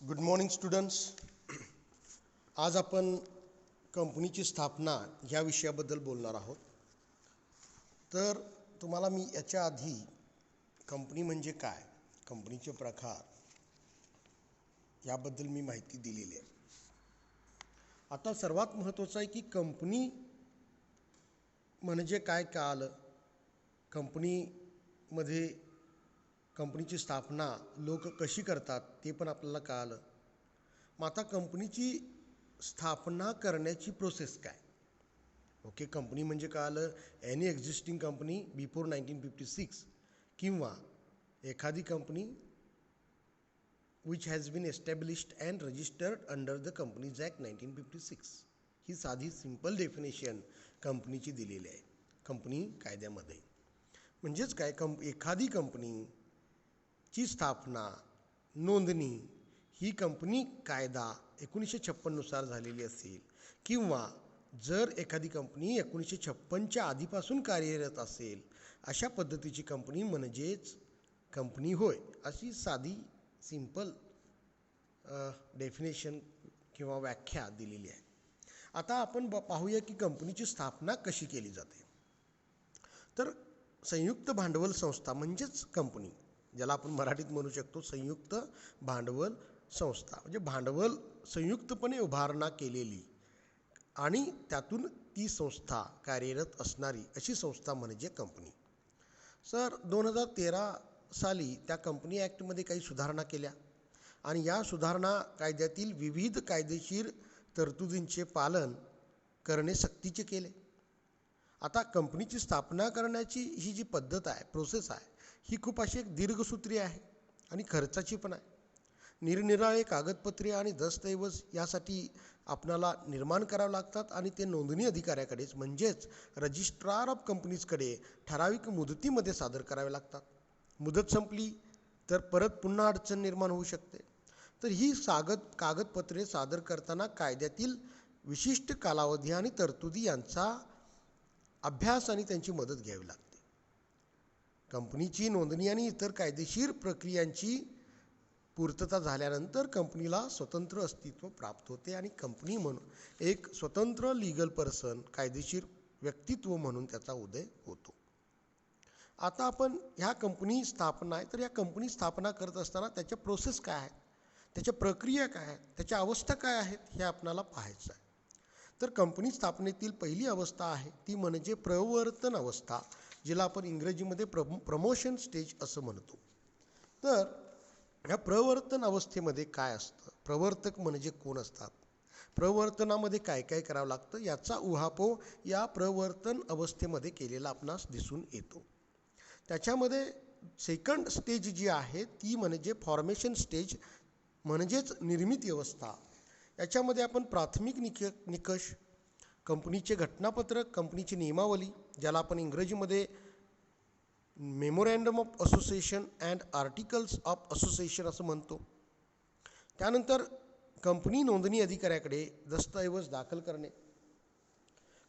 Good morning students. आज आपण कंपनीची स्थापना ह्या विषयाबद्दल बोलणार आहोत. तर तुम्हाला मी याच्या आधी कंपनी म्हणजे काय, कंपनीचे प्रकार याबद्दल मी माहिती दिलेली आहे. आता सर्वात महत्त्वाचं आहे की कंपनी म्हणजे काय कळालं, कंपनीमध्ये कंपनीची स्थापना लोक कशी करतात ते पण आपल्याला कळालं. मग आता कंपनीची स्थापना करण्याची प्रोसेस काय. ओके, कंपनी म्हणजे कळालं एनी एक्झिस्टिंग कंपनी बिफोर 1956 किंवा एखादी company which has been established and registered under the Companies Act 1956. ही साधी सिंपल डेफिनेशन कंपनीची दिलेली आहे कंपनी कायद्यामध्ये. म्हणजेच काय, एखादी कंपनीची स्थापना नोंदणी ही कंपनी कायदा 1956 नुसार झालेली असेल किंवा जर एखादी कंपनी 1956च्या आधीपासून कार्यरत असेल अशा पद्धतीची कंपनी म्हणजेच कंपनी होय, अशी साधी सिंपल डेफिनेशन किंवा व्याख्या दिलेली आहे. आता आपण पाहूया की कंपनीची स्थापना कशी केली जाते. तर संयुक्त भांडवल संस्था म्हणजेच कंपनी, ज्याला आपण मराठीत म्हणू शकतो संयुक्त भांडवल संस्था, म्हणजे भांडवल संयुक्तपणे उभारणा केलेली आणि त्यातून ती संस्था कार्यरत असणारी अशी संस्था म्हणजे कंपनी. सर 2013 साली त्या कंपनी ॲक्टमध्ये काही सुधारणा केल्या आणि या सुधारणा कायद्यातील विविध कायदेशीर तरतुदींचे पालन करणे सक्तीचे केले. आता कंपनीची स्थापना करण्याची ही जी पद्धत आहे, प्रोसेस आहे, ही खूप अशी एक दीर्घसूत्री आहे आणि खर्चाची पण आहे. निरनिराळे कागदपत्रे आणि दस्तऐवज यासाठी आपणाला निर्माण करावे लागतात आणि ते नोंदणी अधिकाऱ्याकडेच म्हणजेच रजिस्ट्रार ऑफ कंपनीजकडे ठराविक मुदतीमध्ये सादर करावे लागतात. मुदत संपली तर परत पुन्हा अडचण निर्माण होऊ शकते. तर ही कागदपत्रे सादर करताना कायद्यातील विशिष्ट कालावधी आणि तरतुदी यांचा अभ्यास आणि त्यांची मदत घ्यावी लागते. कंपनीची नोंदणी आणि इतर कायदेशीर प्रक्रियांची पूर्तता झाल्यानंतर कंपनीला स्वतंत्र अस्तित्व प्राप्त होते आणि कंपनी म्हणून एक स्वतंत्र लीगल पर्सन, कायदेशीर व्यक्तित्व म्हणून त्याचा उदय होतो. आता आपण ह्या कंपनी स्थापना आहे, तर या कंपनी स्थापना करत असताना त्याच्या प्रोसेस काय आहेत, त्याच्या प्रक्रिया काय आहेत, त्याच्या अवस्था काय आहेत, हे आपल्याला पाहायचं आहे. तर कंपनी स्थापनेतील पहिली अवस्था आहे ती म्हणजे प्रवर्तन अवस्था, जिला आपण इंग्रजीमध्ये प्रमोशन स्टेज असं म्हणतो. तर या प्रवर्तन अवस्थेमध्ये काय असतं, प्रवर्तक म्हणजे कोण असतात, प्रवर्तनामध्ये काय काय करावं लागतं, याचा उहापोह या प्रवर्तन अवस्थेमध्ये केलेला आपणास दिसून येतो. त्याच्यामध्ये सेकंड स्टेज जी आहे ती म्हणजे फॉर्मेशन स्टेज म्हणजेच निर्मिती अवस्था. याच्यामध्ये आपण प्राथमिक निकष, कंपनीचे घटनापत्रक, कंपनीची नियमावली, ज्याला आपण इंग्रजीमध्ये memorandum of association and articles of association असं म्हणतो. त्यानंतर कंपनी नोंदणी अधिकाऱ्याकडे दस्तऐवज दाखल करणे,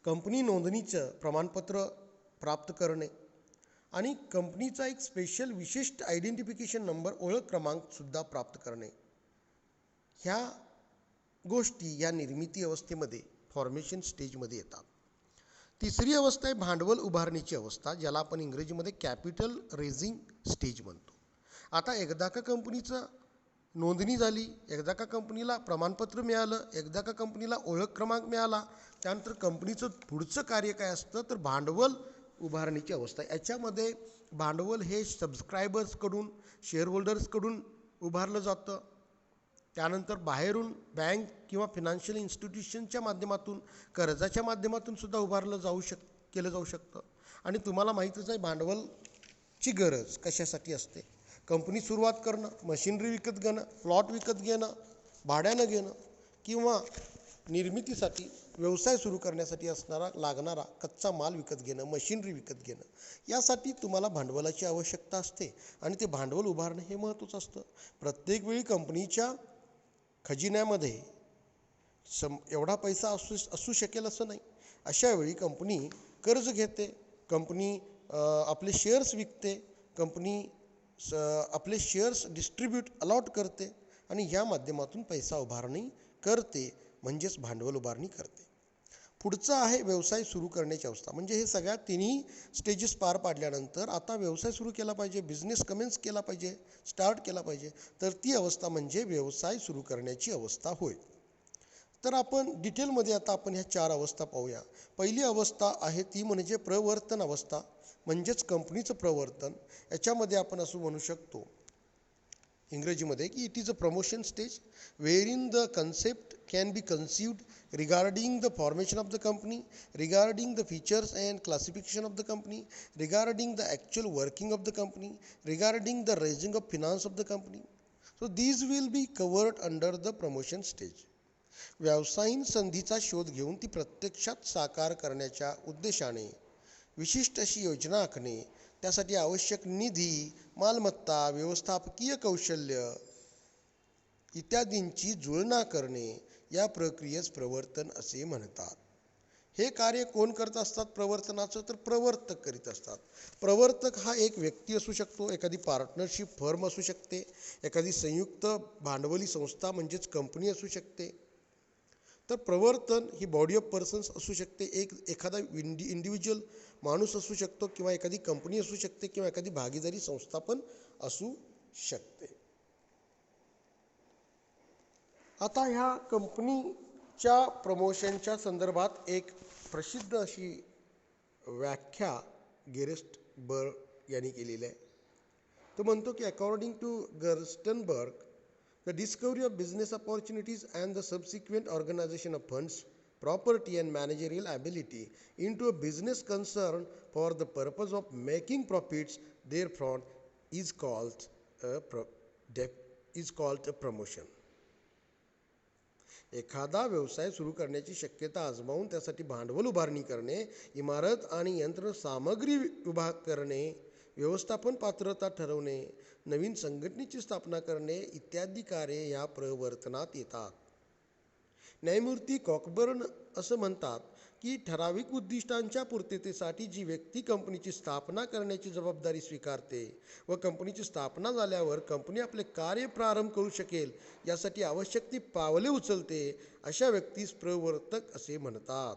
कंपनी नोंदणीचं प्रमाणपत्र प्राप्त करणे आणि कंपनीचा एक स्पेशल विशिष्ट आयडेंटिफिकेशन नंबर, ओळख क्रमांकसुद्धा प्राप्त करणे, ह्या गोष्टी या निर्मिती अवस्थेमध्ये फॉर्मेशन स्टेजमध्ये येतात. तिसरी अवस्था आहे भांडवल उभारणीची अवस्था, ज्याला आपण इंग्रजीमध्ये कॅपिटल रेझिंग स्टेज म्हणतो. आता एकदा का कंपनीचं नोंदणी झाली, एकदा का कंपनीला प्रमाणपत्र मिळालं, एकदा का कंपनीला ओळख क्रमांक मिळाला, त्यानंतर कंपनीचं पुढचं कार्य काय असतं तर भांडवल उभारणीची अवस्था. याच्यामध्ये भांडवल हे सबस्क्रायबर्सकडून, शेअरहोल्डर्सकडून उभारलं जातं. त्यानंतर बाहेरून बँक किंवा फिनान्शियल इन्स्टिट्यूशनच्या माध्यमातून, कर्जाच्या माध्यमातून सुद्धा उभारलं केलं जाऊ शकतं. आणि तुम्हाला माहीतच आहे भांडवलची गरज कशासाठी असते. कंपनी सुरुवात करणं, मशिनरी विकत घेणं, प्लॉट विकत घेणं, भाड्यानं घेणं किंवा निर्मितीसाठी व्यवसाय सुरू करण्यासाठी लागणारा कच्चा माल विकत घेणं, मशिनरी विकत घेणं, यासाठी तुम्हाला भांडवलाची आवश्यकता असते आणि ते भांडवल उभारणं हे महत्त्वाचं असतं. प्रत्येक वेळी कंपनीच्या खजिन्यामध्ये एवढा पैसा असू शकेल असं नाही. अशावेळी कंपनी कर्ज घेते, कंपनी आपले शेअर्स विकते, कंपनी आपले शेअर्स डिस्ट्रीब्यूट अलॉट करते आणि या माध्यमातून पैसा उभारणी करते, म्हणजेच भांडवल उभारणी करते. पुढचं आहे व्यवसाय सुरू करण्याची अवस्था. म्हणजे हे सगळ्या तिन्ही स्टेजेस पार पाडल्यानंतर आता व्यवसाय सुरू केला पाहिजे, बिझनेस कमेन्स केला पाहिजे, स्टार्ट केला पाहिजे. तर ती अवस्था म्हणजे व्यवसाय सुरू करण्याची अवस्था होय. तर आपण डिटेलमध्ये आता आपण ह्या 4 अवस्था पाहूया. पहिली अवस्था आहे ती म्हणजे प्रवर्तन अवस्था, म्हणजेच कंपनीचं प्रवर्तन. याच्यामध्ये आपण असं म्हणू शकतो इंग्रजीमध्ये की it is a promotion stage where in the concept can be conceived regarding the formation of the company, regarding the features and classification of the company, regarding the actual working of the company, regarding the raising of finance of the company. So these will be covered under the promotion stage. व्यावसायिक संधीचा शोध घेऊन ती प्रत्यक्षात साकार करण्याच्या उद्देशाने विशिष्ट अशी योजना आखणे, त्यासाठी आवश्यक निधी, मालमत्ता, व्यवस्थापकीय कौशल्य इत्यादींची जुळणा करणे, या प्रक्रियेस प्रवर्तन असे म्हणतात. हे कार्य कोण करत असतात प्रवर्तनाचं? तर प्रवर्तक करीत असतात. प्रवर्तक हा एक व्यक्ती असू शकतो, एखादी पार्टनरशिप फर्म असू शकते, एखादी संयुक्त भांडवली संस्था म्हणजेच कंपनी असू शकते. तर प्रवर्तन ही बॉडी ऑफ पर्सन्स असू शकते, एखादा इंडिव्हिज्युअल माणूस असू शकतो, किंवा एखादी कंपनी असू शकते, किंवा एखादी भागीदारी संस्था पण असू शकते. आता ह्या कंपनीच्या प्रमोशनच्या संदर्भात एक प्रसिद्ध अशी व्याख्या गेरेस्टबर्ग यांनी केलेली आहे. तो म्हणतो की according to Gerstenberg, the discovery of business opportunities and the subsequent organization of funds, property and managerial ability into a business concern for the purpose of making profits therefrom is called a promotion. एखादा व्यवसाय सुरू करण्याची शक्यता आजमावून त्यासाठी भांडवल उभारणी करणे, इमारत आणि यंत्रसामग्री उभा करणे, व्यवस्थापन पात्रता ठरवणे, नवीन संघटनेची स्थापना करणे इत्यादी कार्ये या प्रवर्तनात येतात. न्यायमूर्ती कॉकबर्न असं म्हणतात की ठराविक उद्दिष्टांच्या पूर्ततेसाठी जी व्यक्ती कंपनीची स्थापना करण्याची जबाबदारी स्वीकारते व कंपनीची स्थापना झाल्यावर कंपनी आपले कार्य प्रारंभ करू शकेल यासाठी आवश्यक ती पावले उचलते, अशा व्यक्तीस प्रवर्तक असे म्हणतात.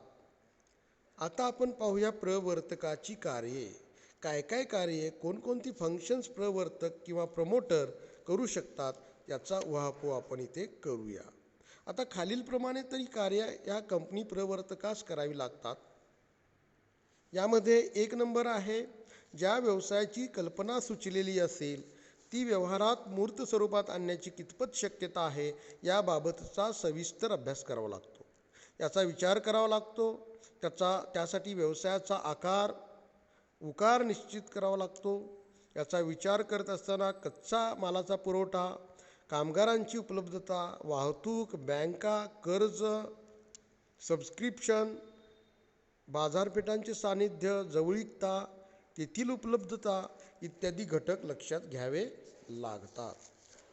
आता आपण पाहूया प्रवर्तकाची कार्ये. काय काय कार्ये, कोणकोणती फंक्शन्स प्रवर्तक किंवा प्रमोटर करू शकतात याचा उहापोह आपण इथे करूया. आता खालीलप्रमाणे तरी कार्य या कंपनी प्रवर्तकास करावी लागतात. यामध्ये 1 नंबर आहे, ज्या व्यवसायाची कल्पना सुचलेली असेल ती व्यवहारात मूर्त स्वरूपात आणण्याची कितपत शक्यता आहे याबाबतचा सविस्तर अभ्यास करावा लागतो. याचा विचार करावा लागतो. त्यासाठी व्यवसायाचा आकार उकार निश्चित करावा लागतो. याचा विचार करत असताना कच्चा मालाचा पुरवठा, कामगारांची उपलब्धता, वाहतूक, बँका, कर्ज, सबस्क्रिप्शन, बाजारपेठांचे सानिध्य, जवळीकता, तेथील उपलब्धता इत्यादी घटक लक्षात घ्यावे लागतात.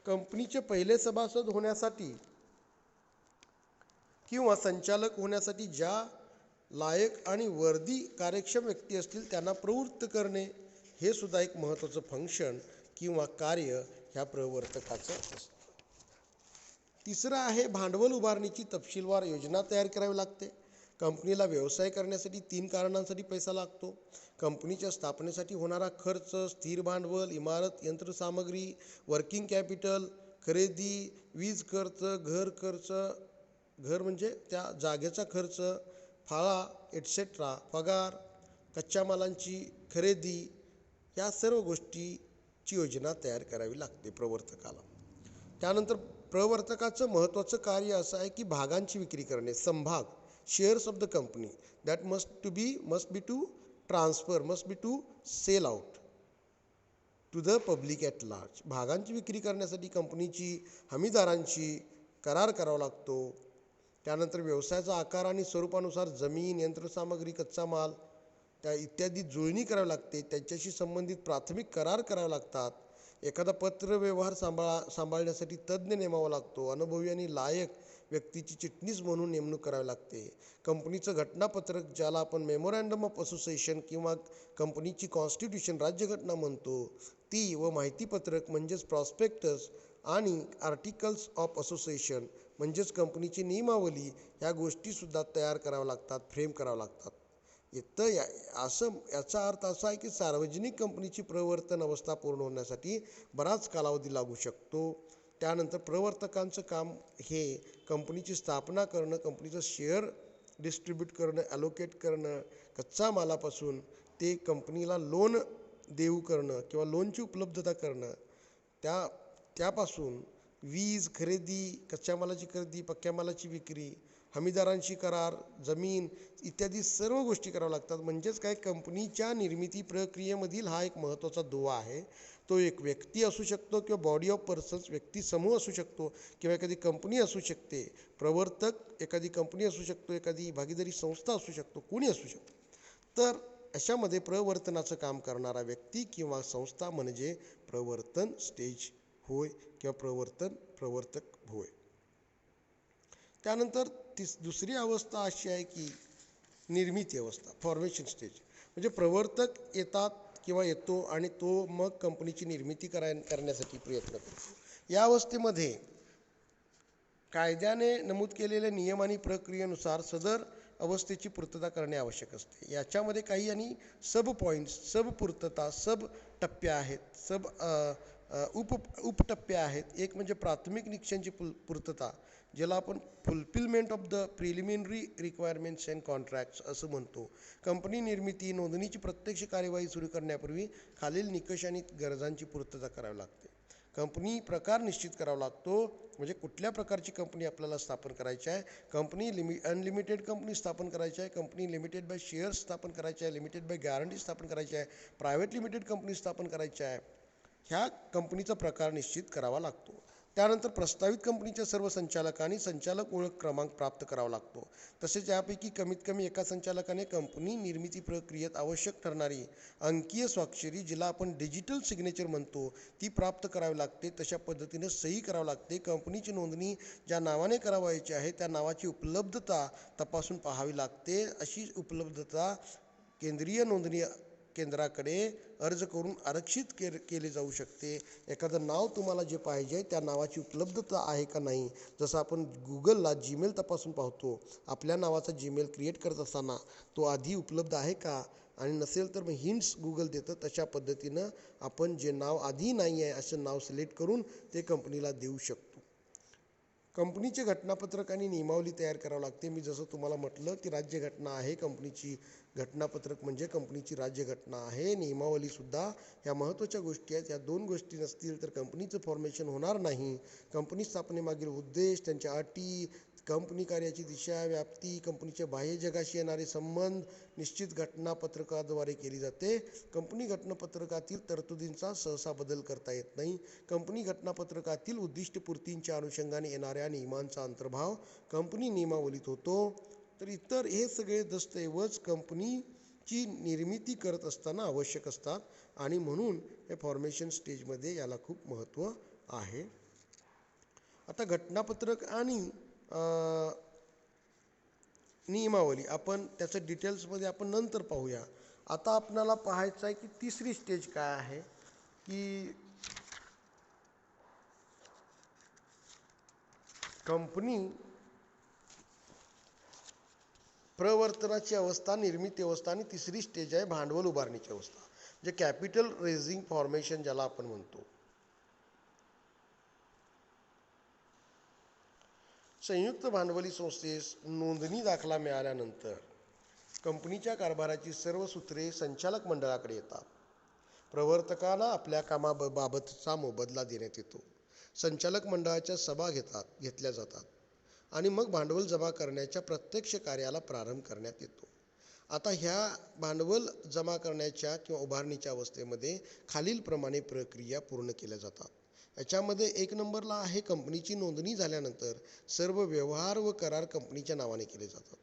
कंपनीचे पहिले सभासद होण्यासाठी किंवा संचालक होण्यासाठी ज्या लायक आणि वर्दी कार्यक्षम व्यक्ती असतील त्यांना प्रवृत्त करणे, हे सुद्धा एक महत्त्वाचं फंक्शन किंवा कार्य ह्या प्रवर्तकाचं असतं. तिसरं आहे भांडवल उभारणीची तपशीलवार योजना तयार करावी लागते. कंपनीला व्यवसाय करण्यासाठी 3 कारणांसाठी पैसा लागतो. कंपनीच्या स्थापनेसाठी होणारा खर्च, स्थिर भांडवल, इमारत, यंत्रसामग्री, वर्किंग कॅपिटल, खरेदी, वीज खर्च, घर म्हणजे त्या जागेचा खर्च, फाळा एटसेट्रा, पगार, कच्च्या मालांची खरेदी, या सर्व गोष्टीची योजना तयार करावी लागते प्रवर्तकाला. त्यानंतर प्रवर्तकाचं महत्त्वाचं कार्य असं आहे की भागांची विक्री करणे, समभाग, shares of the company that must be to sell out to the public at large. भागांची विक्री करण्यासाठी कंपनीची हमीदारांची करार करावा लागतो. त्यानंतर व्यवसायाचा आकार आणि स्वरूपानुसार जमीन, यंत्रसामग्री, कच्चा माल त्या इत्यादी जुळणी करावी लागते. त्यांच्याशी संबंधित प्राथमिक करार करावे लागतात. एखादा पत्र व्यवहार सांभाळण्यासाठी तज्ज्ञ नेमावा लागतो. अनुभवी आणि लायक व्यक्तीची चिटणीस म्हणून नेमणूक करावी लागते. कंपनीचं घटनापत्रक, ज्याला आपण मेमोरँडम ऑफ असोसिएशन किंवा कंपनीची कॉन्स्टिट्यूशन राज्यघटना म्हणतो, ती व माहितीपत्रक म्हणजेच प्रॉस्पेक्टस आणि आर्टिकल्स ऑफ असोसिएशन म्हणजेच कंपनीची नियमावली ह्या गोष्टीसुद्धा तयार कराव्या लागतात, फ्रेम कराव्या लागतात. इथं याचा अर्थ असा आहे की सार्वजनिक कंपनीची प्रवर्तन अवस्था पूर्ण होण्यासाठी बराच कालावधी लागू शकतो. त्यानंतर प्रवर्तकांचं काम हे कंपनीची स्थापना करणं, कंपनीचं शेअर डिस्ट्रीब्यूट करणं, ॲलोकेट करणं, कच्च्या मालापासून ते कंपनीला लोन देऊ करणं किंवा लोनची उपलब्धता करणं, त्यापासून वीज खरेदी, कच्च्या मालाची खरेदी, पक्क्या मालाची विक्री, हमीदारांशी करार, जमीन इत्यादी सर्व गोष्टी कराव्या लागतात. म्हणजेच काय, कंपनीच्या निर्मिती प्रक्रियेमधील हा एक महत्त्वाचा दुवा आहे. तो एक व्यक्ती असू शकतो किंवा बॉडी ऑफ पर्सन्स, व्यक्ती समूह असू शकतो किंवा एखादी कंपनी असू शकते, प्रवर्तक एखादी कंपनी असू शकतो, एखादी भागीदारी संस्था असू शकतो, कोणी असू शकतो. तर अशामध्ये प्रवर्तनाचं काम करणारा व्यक्ती किंवा संस्था म्हणजे प्रवर्तन स्टेज होय किंवा प्रवर्तक होय. त्यानंतर दुसरी अवस्था अशी आहे की निर्मिती अवस्था, फॉर्मेशन स्टेज. म्हणजे प्रवर्तक येतात किंवा येतो आणि तो मग कंपनीची निर्मिती करण्यासाठी प्रयत्न करतो. या अवस्थेमध्ये कायद्याने नमूद केलेल्या नियम आणि प्रक्रियेनुसार सदर अवस्थेची पूर्तता करणे आवश्यक असते. याच्यामध्ये काही आणि सब पॉईंट्स, सब पूर्तता, सब टप्पे आहेत, उपटप्पे आहेत. एक म्हणजे प्राथमिक निकषांची पूर्तता, ज्याला आपण fulfilment of the preliminary requirements and contracts असं म्हणतो. कंपनी निर्मिती नोंदणीची प्रत्यक्ष कार्यवाही सुरू करण्यापूर्वी खालील निकष आणि गरजांची पूर्तता करावी लागते. कंपनी प्रकार निश्चित करावा लागतो, म्हणजे कुठल्या प्रकारची कंपनी आपल्याला स्थापन करायची आहे. कंपनी अनलिमिटेड कंपनी स्थापन करायची आहे, कंपनी लिमिटेड बाय शेअर्स स्थापन करायची आहे, लिमिटेड बाय गॅरंटी स्थापन करायची आहे, प्रायव्हेट लिमिटेड कंपनी स्थापन करायची आहे. ह्या कंपनीचा प्रकार निश्चित करावा लागतो. त्यानंतर प्रस्तावित कंपनीच्या सर्व संचालकांनी संचालक ओळख क्रमांक प्राप्त करावा लागतो. तसेच यापैकी कमीत कमी एका संचालकाने कंपनी निर्मिती प्रक्रियेत आवश्यक ठरणारी अंकीय स्वाक्षरी, जिला आपण डिजिटल सिग्नेचर म्हणतो, ती प्राप्त करावी लागते. तशा पद्धतीनं सही करावी लागते. कंपनीची नोंदणी ज्या नावाने करावायची आहे त्या नावाची उपलब्धता तपासून पाहावी लागते. अशी उपलब्धता केंद्रीय नोंदणी केंद्राकडे अर्ज करून आरक्षित केले जाऊ शकते. एखादं नाव तुम्हाला जे पाहिजे त्या नावाची उपलब्धता आहे का नाही. जसं आपण गुगलला जीमेल तपासून पाहतो, आपल्या नावाचा जीमेल क्रिएट करत असताना तो आधी उपलब्ध आहे का, आणि नसेल तर मग हिंट्स गुगल देतं. तशा पद्धतीनं आपण जे नाव आधी नाही आहे असं नाव सिलेक्ट करून ते कंपनीला देऊ शकतो. कंपनीचे घटनापत्रक आणि नियमावली तयार करावं लागते. मी जसं तुम्हाला म्हटलं की राज्यघटना आहे कंपनीची, घटनापत्रक म्हणजे कंपनीची राज्यघटना आहे. नियमावलीसुद्धा ह्या महत्त्वाच्या गोष्टी आहेत. या दोन गोष्टी नसतील तर कंपनीचं फॉर्मेशन होणार नाही. कंपनी स्थापनेमागील उद्देश, त्यांच्या अटी, कंपनी कार्याची दिशा, व्याप्ती, कंपनीच्या बाह्य जगाशी येणारे संबंध निश्चित घटनापत्रकाद्वारे केली जाते. कंपनी घटनापत्रकातील तरतुदींचा सहसा बदल करता येत नाही. कंपनी घटनापत्रकातील उद्दिष्टपूर्तींच्या अनुषंगाने येणाऱ्या नियमांचा अंतर्भाव कंपनी नियमावलीत होतो. तर इतर हे सगळे दस्तऐवज कंपनीची निर्मिती करत असताना आवश्यक असतात आणि म्हणून हे फॉर्मेशन स्टेजमध्ये याला खूप महत्त्व आहे. आता घटनापत्रक आणि नियमावली आपण त्याचं डिटेल्समध्ये आपण नंतर पाहूया. आता आपल्याला पाहायचं आहे की तिसरी स्टेज काय आहे, की कंपनी प्रवर्तनाची अवस्था, निर्मिती अवस्था आणि तिसरी स्टेज आहे भांडवल उभारणीची अवस्था, जे कॅपिटल रेझिंग फॉर्मेशन ज्याला आपण म्हणतो. संयुक्त भांडवली संस्थेस नोंदणी दाखला मिळाल्यानंतर कंपनीच्या कारभाराची सर्व सूत्रे संचालक मंडळाकडे येतात. प्रवर्तकांना आपल्या कामाबाबतचा मोबदला देण्यात येतो. संचालक मंडळाच्या सभा घेतल्या जातात आणि मग भांडवल जमा करण्याच्या प्रत्यक्ष कार्याला प्रारंभ करण्यात येतो. आता ह्या भांडवल जमा करण्याच्या किंवा उभारणीच्या अवस्थेमध्ये खालीलप्रमाणे प्रक्रिया पूर्ण केल्या जातात. याच्यामध्ये 1 नंबरला आहे कंपनीची नोंदणी झाल्यानंतर सर्व व्यवहार व करार कंपनीच्या नावाने केले जातात.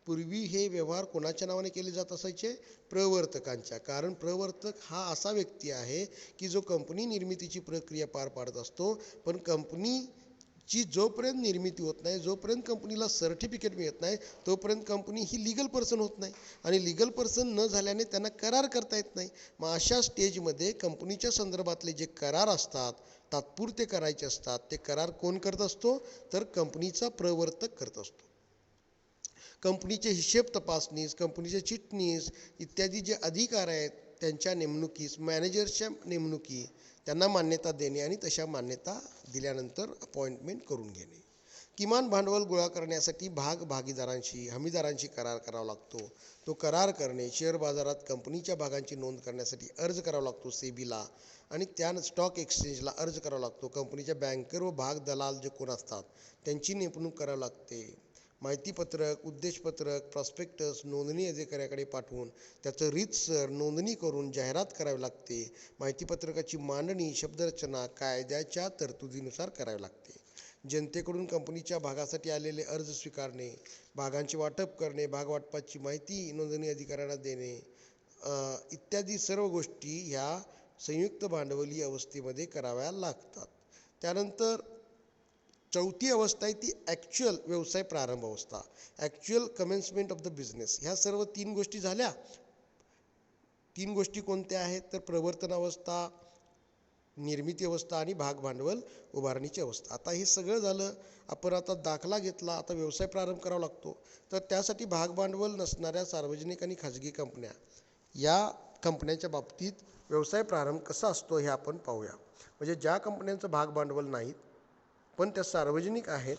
पूर्वी हे व्यवहार कोणाच्या नावाने केले जात असायचे? प्रवर्तकांच्या. कारण प्रवर्तक हा असा व्यक्ती आहे की जो कंपनी निर्मितीची प्रक्रिया पार पाडत असतो, पण कंपनी ची जोपर्यंत निर्मिती होत नाही, जोपर्यंत कंपनीला सर्टिफिकेट मिळत नाही, तोपर्यंत कंपनी ही लीगल पर्सन होत नाही आणि लीगल पर्सन न झाल्याने त्यांना करार करता येत नाही. मग अशा स्टेजमध्ये कंपनीच्या संदर्भातले जे करार असतात, तात्पुरते करायचे असतात, ते करार कोण करत असतो? तर कंपनीचा प्रवर्तक करत असतो. कंपनीचे हिशेब तपासणीस, कंपनीचे चिटणीस इत्यादी जे अधिकार आहेत त्यांच्या नेमणुकीस, मॅनेजरच्या नेमणुकी, त्यांना मान्यता देणे आणि तशा मान्यता दिल्यानंतर अपॉइंटमेंट करून घेणे. किमान भांडवल गोळा करण्यासाठी भागीदारांशी, हमीदारांशी करार करावा लागतो. तो करार करणे, शेअर बाजारात कंपनीच्या भागांची नोंद करण्यासाठी अर्ज करावा लागतो सेबीला आणि त्या स्टॉक एक्सचेंजला अर्ज करावा लागतो. कंपनीच्या बँकर व भाग दलाल जे कोण असतात त्यांची नेमणूक करावी लागते. माहितीपत्रक, उद्देशपत्रक, प्रॉस्पेक्टस नोंदणी अधिकाऱ्याकडे पाठवून त्याचं रीतसर नोंदणी करून जाहिरात करावी लागते. माहितीपत्रकाची मांडणी शब्दरचना कायद्याच्या तरतुदीनुसार करावी लागते. जनतेकडून कंपनीच्या भागासाठी आलेले अर्ज स्वीकारणे, भागांचे वाटप करणे, भागवाटपाची माहिती नोंदणी अधिकाऱ्यांना देणे इत्यादी सर्व गोष्टी ह्या संयुक्त भांडवली अवस्थेमध्ये कराव्या लागतात. त्यानंतर चौथी अवस्था आहे ती ॲक्च्युअल व्यवसाय प्रारंभ अवस्था, actual commencement of the business. ह्या सर्व 3 गोष्टी झाल्या. 3 गोष्टी कोणत्या आहेत? तर प्रवर्तन अवस्था, निर्मिती अवस्था आणि भागभांडवल उभारणीची अवस्था. आता हे सगळं झालं. आपण आता दाखला घेतला, आता व्यवसाय प्रारंभ करावा लागतो. तर त्यासाठी भागभांडवल नसणाऱ्या सार्वजनिक आणि खाजगी कंपन्या, या कंपन्यांच्या बाबतीत व्यवसाय प्रारंभ कसा असतो हे आपण पाहूया. म्हणजे ज्या कंपन्यांचं भागभांडवल नाहीत पण त्या सार्वजनिक आहेत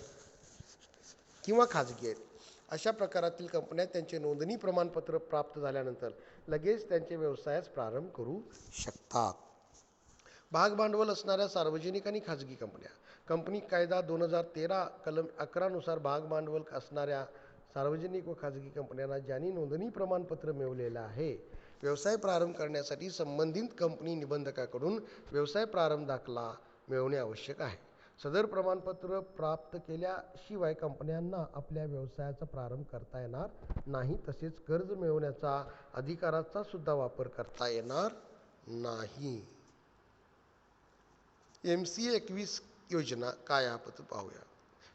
किंवा खाजगी आहेत, अशा प्रकारातील कंपन्या त्यांचे नोंदणी प्रमाणपत्र प्राप्त झाल्यानंतर लगेच त्यांचे व्यवसायास प्रारंभ करू शकतात. भागभांडवल असणाऱ्या सार्वजनिक आणि खाजगी कंपन्या. कंपनी कायदा 2013 कलम 11 नुसार भागभांडवल असणाऱ्या सार्वजनिक व खाजगी कंपन्यांना ज्यांनी नोंदणी प्रमाणपत्र मिळवलेलं आहे, व्यवसाय प्रारंभ करण्यासाठी संबंधित कंपनी निबंधकाकडून व्यवसाय प्रारंभ दाखला मिळवणे आवश्यक आहे. सदर प्रमाणपत्र प्राप्त केल्याशिवाय कंपन्यांना आपल्या व्यवसायाचा प्रारंभ करता येणार नाही, तसेच कर्ज मिळवण्याचा अधिकाराचा सुद्धा वापर करता येणार नाही. MCA 21 योजना काय आपण पाहूया.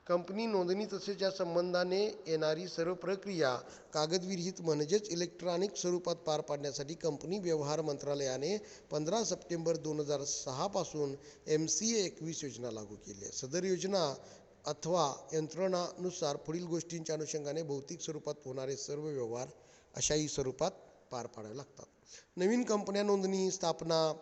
कंपनी नोंदणी तसेच या संबंधाने येणारी सर्व प्रक्रिया कागदविरहित म्हणजेच इलेक्ट्रॉनिक स्वरूपात पार पाडण्यासाठी कंपनी व्यवहार मंत्रालयाने 15 सप्टेंबर 2006 पासून MCA 21 योजना लागू केली आहे. सदर योजना अथवा यंत्रणानुसार पुढील गोष्टींच्या अनुषंगाने भौतिक स्वरूपात होणारे सर्व व्यवहार अशाही स्वरूपात पार पाडावे लागतात. नवीन कंपन्या नोंदणी, स्थापना,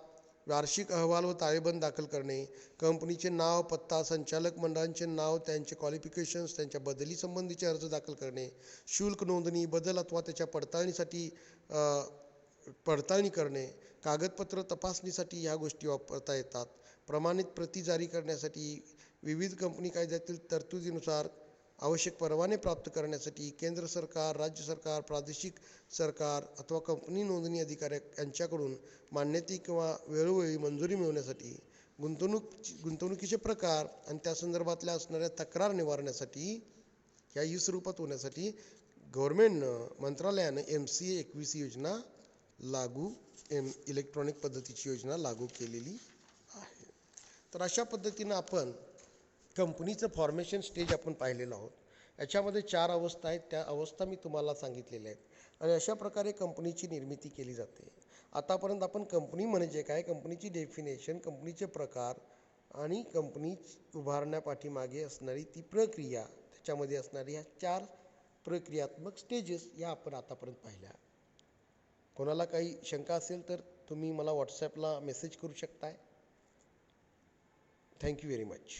वार्षिक अहवाल व ताळेबंद दाखल करणे, कंपनीचे नाव, पत्ता, संचालक मंडळांचे नाव, त्यांचे क्वालिफिकेशन्स, त्यांच्या बदली संबंधीचे अर्ज दाखल करणे, शुल्क नोंदणी, बदल अथवा त्याच्या पडताळणीसाठी पडताळणी करणे, कागदपत्र तपासणीसाठी ह्या गोष्टी वापरता येतात. प्रमाणित प्रती जारी करण्यासाठी विविध कंपनी कायद्यातील तरतुदीनुसार आवश्यक परवाने प्राप्त करण्यासाठी केंद्र सरकार, राज्य सरकार, प्रादेशिक सरकार अथवा कंपनी नोंदणी अधिकारी यांच्याकडून मान्यते किंवा वेळोवेळी मंजुरी मिळवण्यासाठी, गुंतवणुकीचे प्रकार आणि त्या संदर्भातल्या असणाऱ्या तक्रार निवारण्यासाठी, ह्या स्वरूपात होण्यासाठी गव्हर्नमेंटनं, मंत्रालयानं MCA 21 योजना इलेक्ट्रॉनिक पद्धतीची योजना लागू केलेली आहे. तर अशा पद्धतीनं आपण कंपनीचं फॉर्मेशन स्टेज आपण पाहिलेलं आहोत. याच्यामध्ये 4 अवस्था आहेत, त्या अवस्था मी तुम्हाला सांगितलेल्या आहेत आणि अशा प्रकारे कंपनीची निर्मिती केली जाते. आतापर्यंत आपण कंपनी म्हणजे काय, कंपनीची डेफिनेशन, कंपनीचे प्रकार आणि कंपनी उभारण्यापाठीमागे असणारी ती प्रक्रिया, त्याच्यामध्ये असणारी ह्या 4 प्रक्रियात्मक स्टेजेस या आपण आतापर्यंत पाहिल्या. कोणाला काही शंका असेल तर तुम्ही मला व्हॉट्सॲपला मेसेज करू शकताय. Thank you very much.